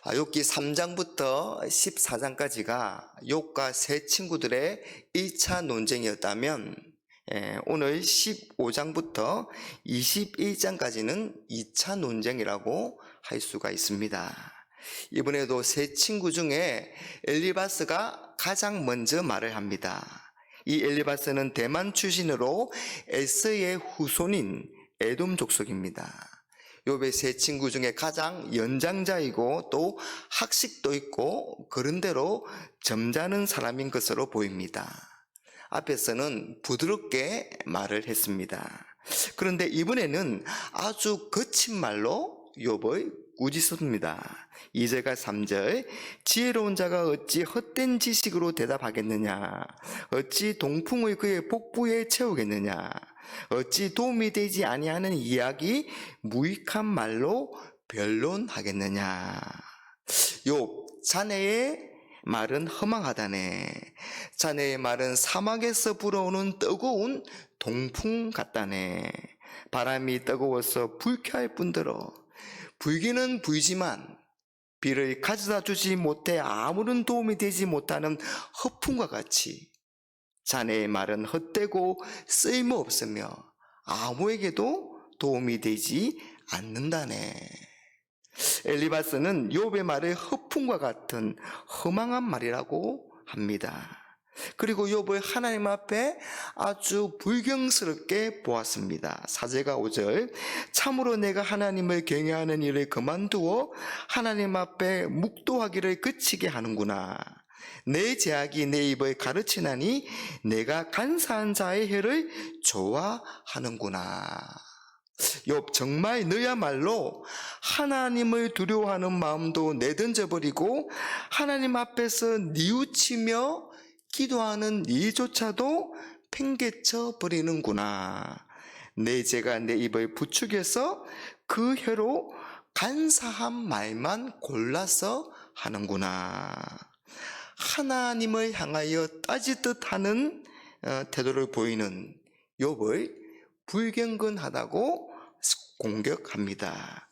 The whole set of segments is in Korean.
욥기 3장부터 14장까지가 욥과 세 친구들의 1차 논쟁이었다면 오늘 15장부터 21장까지는 2차 논쟁이라고 할 수가 있습니다. 이번에도 세 친구 중에 엘리바스가 가장 먼저 말을 합니다. 이 엘리바스는 대만 출신으로 에스의 후손인 에돔 족속입니다. 욥의 세 친구 중에 가장 연장자이고 또 학식도 있고 그런대로 점잖은 사람인 것으로 보입니다. 앞에서는 부드럽게 말을 했습니다. 그런데 이번에는 아주 거친 말로 욥을 꾸짖습니다. 2절과 3절, 지혜로운 자가 어찌 헛된 지식으로 대답하겠느냐, 어찌 동풍을 그의 복부에 채우겠느냐, 어찌 도움이 되지 아니하는 이야기 무익한 말로 변론하겠느냐. 욥, 자네의 말은 허망하다네. 자네의 말은 사막에서 불어오는 뜨거운 동풍 같다네. 바람이 뜨거워서 불쾌할 뿐더러 불기는 불지만 비를 가져다 주지 못해 아무런 도움이 되지 못하는 허풍과 같이 자네의 말은 헛되고 쓸모없으며 아무에게도 도움이 되지 않는다네. 엘리바스는 욥의 말을 허풍과 같은 허망한 말이라고 합니다. 그리고 욥을 하나님 앞에 아주 불경스럽게 보았습니다. 4절과 5절, 참으로 내가 하나님을 경외하는 일을 그만두어 하나님 앞에 묵도하기를 그치게 하는구나. 내 제약이 내 입을 가르치나니 내가 간사한 자의 해를 좋아하는구나. 욥, 정말 너야말로 하나님을 두려워하는 마음도 내던져버리고 하나님 앞에서 뉘우치며 기도하는 일조차도 팽개쳐 버리는구나. 내 죄가 내 입을 부추겨서 그 혀로 간사한 말만 골라서 하는구나. 하나님을 향하여 따지듯 하는 태도를 보이는 욥을 불경건하다고 공격합니다.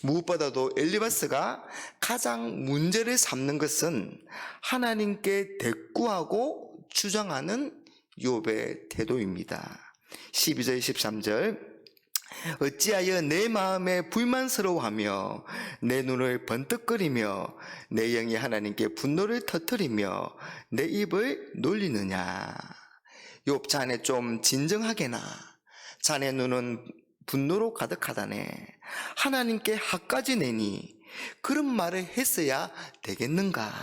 무엇보다도 엘리바스가 가장 문제를 삼는 것은 하나님께 대꾸하고 주장하는 욥의 태도입니다. 12절 13절, 어찌하여 내 마음에 불만스러워하며 내 눈을 번뜩거리며 내 영이 하나님께 분노를 터뜨리며 내 입을 놀리느냐. 욥, 자네 좀 진정하게나. 자네 눈은 분노로 가득하다네. 하나님께 학까지 내니 그런 말을 했어야 되겠는가.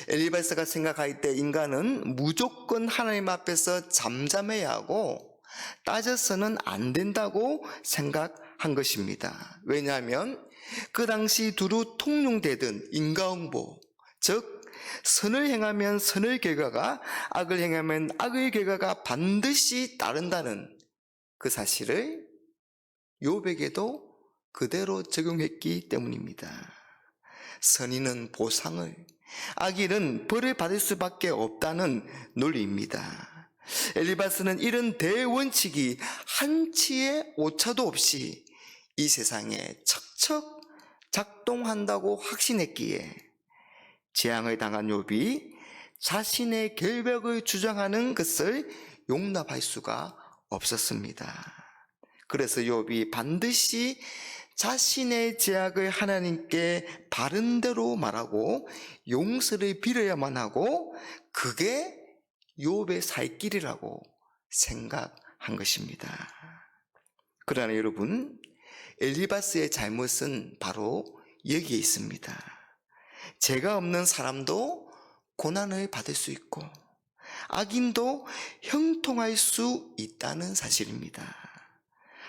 엘리바스가 생각할 때 인간은 무조건 하나님 앞에서 잠잠해야 하고 따져서는 안 된다고 생각한 것입니다. 왜냐하면 그 당시 두루 통용되던 인과응보, 즉 선을 행하면 선의 결과가, 악을 행하면 악의 결과가 반드시 따른다는 그 사실을 욥에게도 그대로 적용했기 때문입니다. 선인은 보상을, 악인은 벌을 받을 수밖에 없다는 논리입니다. 엘리바스는 이런 대원칙이 한치의 오차도 없이 이 세상에 척척 작동한다고 확신했기에 재앙을 당한 욥이 자신의 결백을 주장하는 것을 용납할 수가 없었습니다. 그래서 욥이 반드시 자신의 죄악을 하나님께 바른대로 말하고 용서를 빌어야만 하고 그게 욥의 살 길이라고 생각한 것입니다. 그러나 여러분, 엘리바스의 잘못은 바로 여기에 있습니다. 죄가 없는 사람도 고난을 받을 수 있고 악인도 형통할 수 있다는 사실입니다.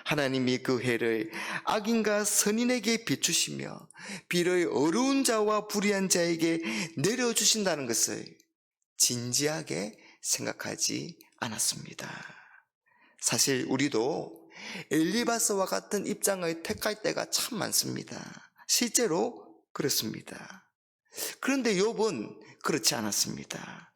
하나님이 그 해를 악인과 선인에게 비추시며 비를 어려운 자와 불의한 자에게 내려주신다는 것을 진지하게 생각하지 않았습니다. 사실 우리도 엘리바스와 같은 입장을 택할 때가 참 많습니다. 실제로 그렇습니다. 그런데 욥은 그렇지 않았습니다.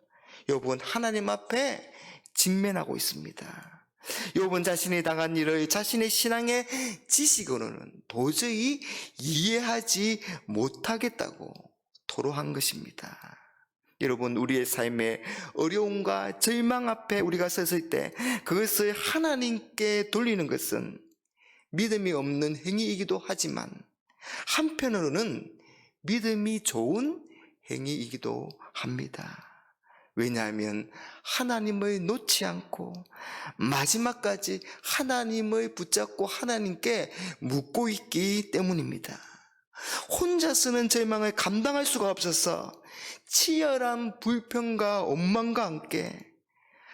욥은 하나님 앞에 직면하고 있습니다. 욥은 자신이 당한 일을 자신의 신앙의 지식으로는 도저히 이해하지 못하겠다고 토로한 것입니다. 여러분, 우리의 삶의 어려움과 절망 앞에 우리가 섰을 때 그것을 하나님께 돌리는 것은 믿음이 없는 행위이기도 하지만 한편으로는 믿음이 좋은 행위이기도 합니다. 왜냐하면 하나님을 놓지 않고 마지막까지 하나님을 붙잡고 하나님께 묻고 있기 때문입니다. 혼자서는 절망을 감당할 수가 없어서 치열한 불평과 원망과 함께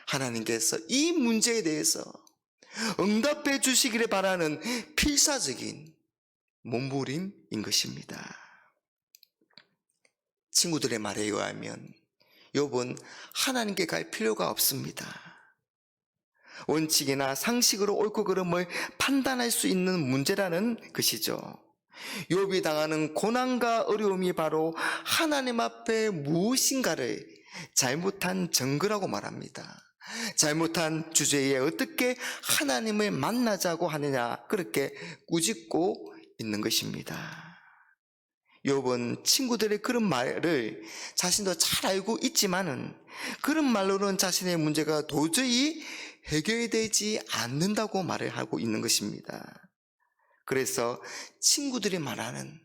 하나님께서 이 문제에 대해서 응답해 주시기를 바라는 필사적인 몸부림인 것입니다. 친구들의 말에 의하면 욥은 하나님께 갈 필요가 없습니다. 원칙이나 상식으로 옳고 그름을 판단할 수 있는 문제라는 것이죠. 욥이 당하는 고난과 어려움이 바로 하나님 앞에 무엇인가를 잘못한 증거라고 말합니다. 잘못한 주제에 어떻게 하나님을 만나자고 하느냐, 그렇게 꾸짖고 있는 것입니다. 욥은 친구들의 그런 말을 자신도 잘 알고 있지만은 그런 말로는 자신의 문제가 도저히 해결되지 않는다고 말을 하고 있는 것입니다. 그래서 친구들이 말하는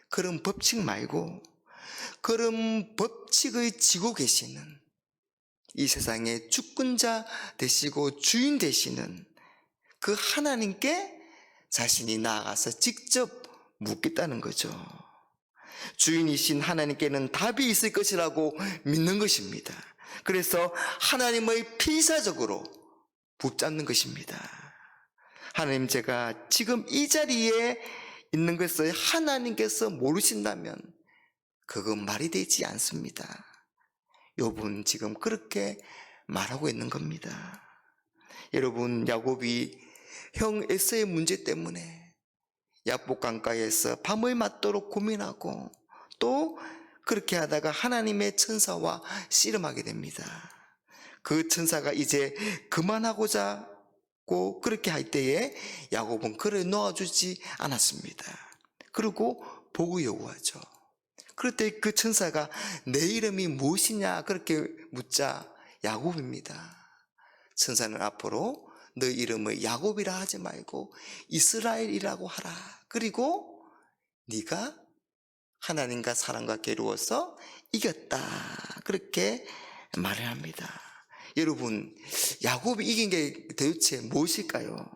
그런 법칙 말고 그런 법칙을 지고 계시는 이 세상의 주권자 되시고 주인 되시는 그 하나님께 자신이 나아가서 직접 묻겠다는 거죠. 주인이신 하나님께는 답이 있을 것이라고 믿는 것입니다. 그래서 하나님의 필사적으로 붙잡는 것입니다. 하나님, 제가 지금 이 자리에 있는 것을 하나님께서 모르신다면 그건 말이 되지 않습니다. 욥은 지금 그렇게 말하고 있는 겁니다. 여러분, 야곱이 형 에서의 문제 때문에 야복 강가에서 밤을 맞도록 고민하고 또 그렇게 하다가 하나님의 천사와 씨름하게 됩니다. 그 천사가 이제 그만하고자 그렇게 할 때에 야곱은 그를 놓아주지 않았습니다. 그리고 복을 요구하죠. 그럴 때 그 천사가 내 이름이 무엇이냐 그렇게 묻자 야곱입니다. 천사는 앞으로 너 이름을 야곱이라 하지 말고 이스라엘이라고 하라. 그리고 네가 하나님과 사람과 겨루어서 이겼다. 그렇게 말을 합니다. 여러분, 야곱이 이긴 게 도대체 무엇일까요?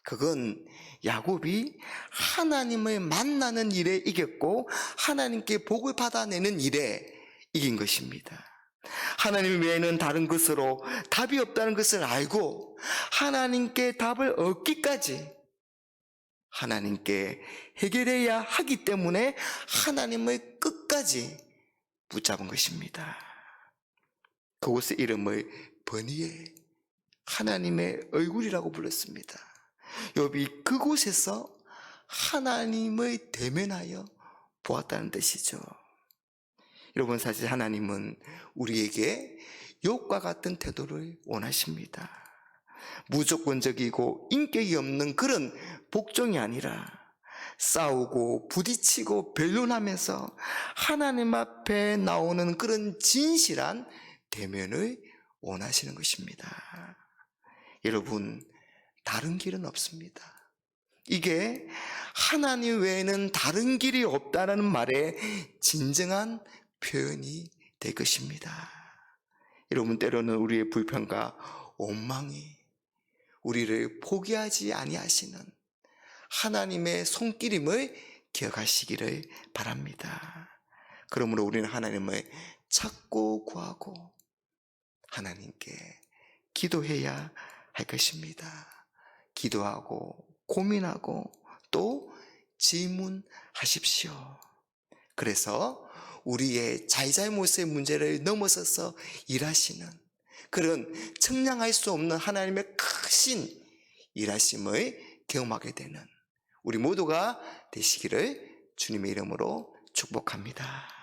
그건 야곱이 하나님을 만나는 일에 이겼고 하나님께 복을 받아내는 일에 이긴 것입니다. 하나님 외에는 다른 것으로 답이 없다는 것을 알고 하나님께 답을 얻기까지 하나님께 해결해야 하기 때문에 하나님을 끝까지 붙잡은 것입니다. 그곳의 이름을 버니에 하나님의 얼굴이라고 불렀습니다. 욥이 그곳에서 하나님을 대면하여 보았다는 뜻이죠. 여러분, 사실 하나님은 우리에게 욥과 같은 태도를 원하십니다. 무조건적이고 인격이 없는 그런 복종이 아니라 싸우고 부딪히고 변론하면서 하나님 앞에 나오는 그런 진실한 대면을 원하시는 것입니다. 여러분, 다른 길은 없습니다. 이게 하나님 외에는 다른 길이 없다는 말의 진정한 표현이 될 것입니다. 여러분, 때로는 우리의 불평과 원망이 우리를 포기하지 아니하시는 하나님의 손길임을 기억하시기를 바랍니다. 그러므로 우리는 하나님을 찾고 구하고 하나님께 기도해야 할 것입니다. 기도하고 고민하고 또 질문하십시오. 그래서 우리의 잘잘못의 문제를 넘어서서 일하시는 그런 측량할 수 없는 하나님의 크신 일하심을 경험하게 되는 우리 모두가 되시기를 주님의 이름으로 축복합니다.